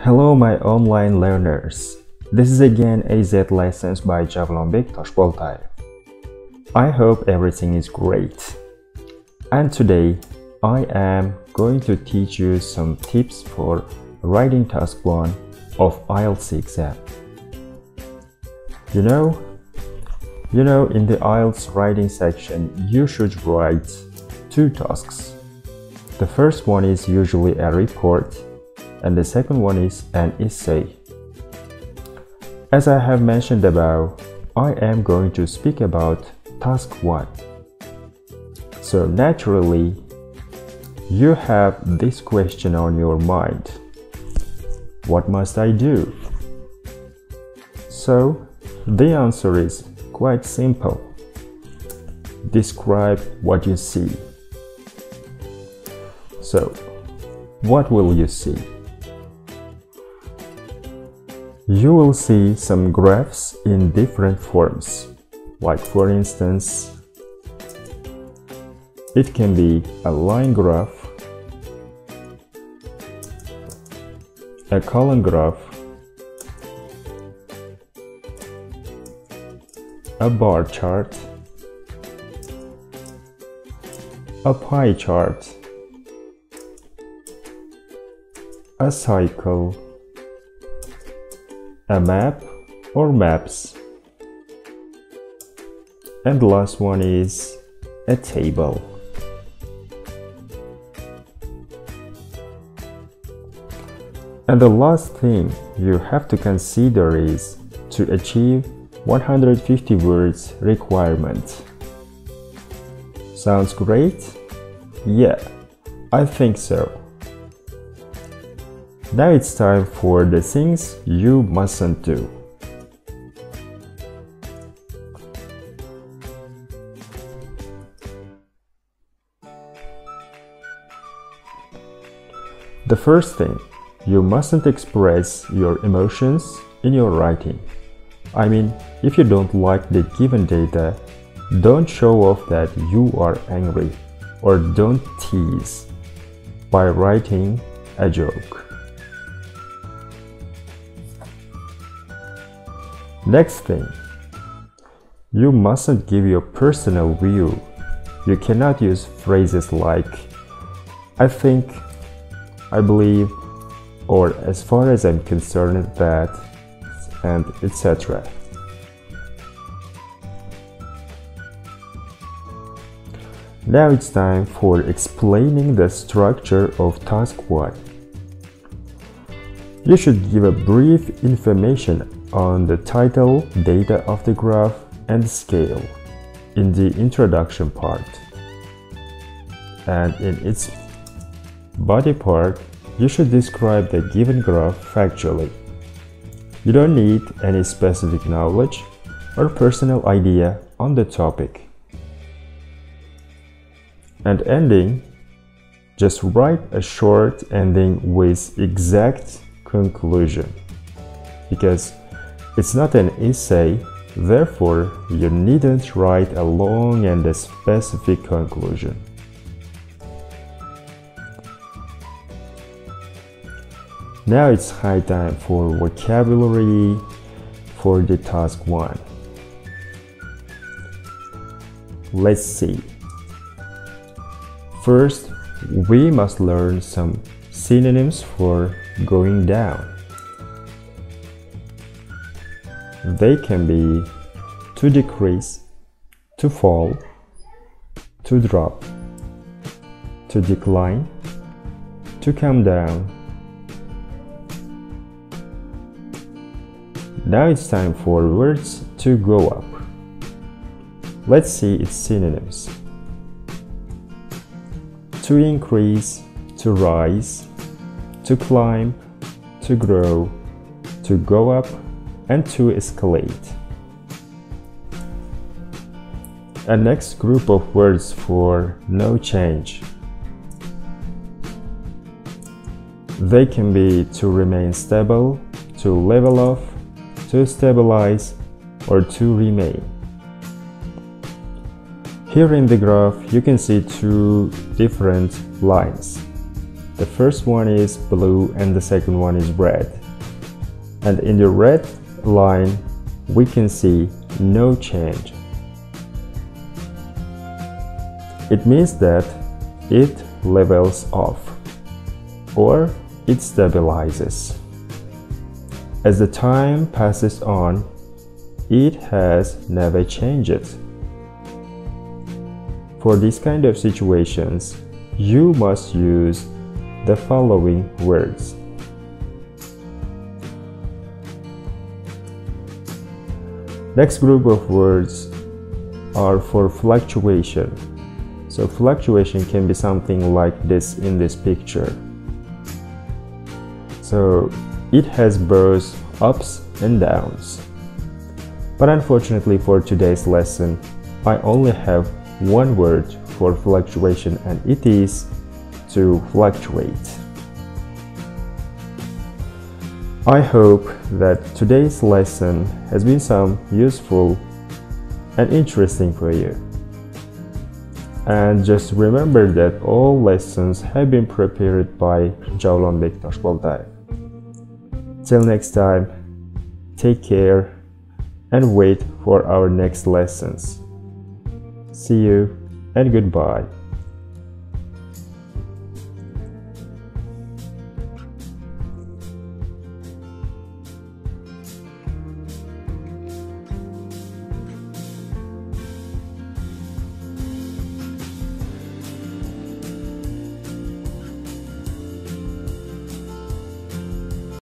Hello my online learners. This is again AZ Lessons by Javlonbek Toshboltayev. I hope everything is great. And today I am going to teach you some tips for writing task 1 of IELTS exam. You know in the IELTS writing section you should write 2 tasks. The first one is usually a report and the second one is an essay. As I have mentioned above, I am going to speak about task 1. So naturally, you have this question on your mind. What must I do? So, the answer is quite simple. Describe what you see. So, what will you see? You will see some graphs in different forms, like for instance, it can be a line graph, a column graph, a bar chart, a pie chart, a cycle, a map or maps, and the last one is a table. And the last thing you have to consider is to achieve 150 words requirement. Sounds great? Yeah, I think so. Now it's time for the things you mustn't do. The first thing, you mustn't express your emotions in your writing. I mean, if you don't like the given data, don't show off that you are angry, or don't tease by writing a joke. Next thing, you mustn't give your personal view. You cannot use phrases like I think, I believe, or as far as I'm concerned that, and etc. Now it's time for explaining the structure of task 1. You should give a brief information on the title, data of the graph, and scale in the introduction part. And in its body part, you should describe the given graph factually. You don't need any specific knowledge or personal idea on the topic. And ending, just write a short ending with exact conclusion. Because it's not an essay, therefore you needn't write a long and a specific conclusion. Now it's high time for vocabulary for the task 1. Let's see. First, we must learn some synonyms for going down. They can be to decrease, to fall, to drop, to decline, to come down. Now it's time for words to go up. Let's see its synonyms. To increase, to rise, to climb, to grow, to go up, and to escalate. A next group of words for no change. They can be to remain stable, to level off, to stabilize, or to remain. Here in the graph you can see 2 different lines. The first one is blue and the second one is red. And in the red line, we can see no change. It means that it levels off or it stabilizes. As the time passes on, it has never changed. For this kind of situations, you must use the following words. Next group of words are for fluctuation. So fluctuation can be something like this in this picture. So it has both ups and downs. But unfortunately for today's lesson, I only have one word for fluctuation, and it is to fluctuate. I hope that today's lesson has been some useful and interesting for you. And just remember that all lessons have been prepared by Javlon Bektash Boltaev. Till next time, take care and wait for our next lessons. See you and goodbye.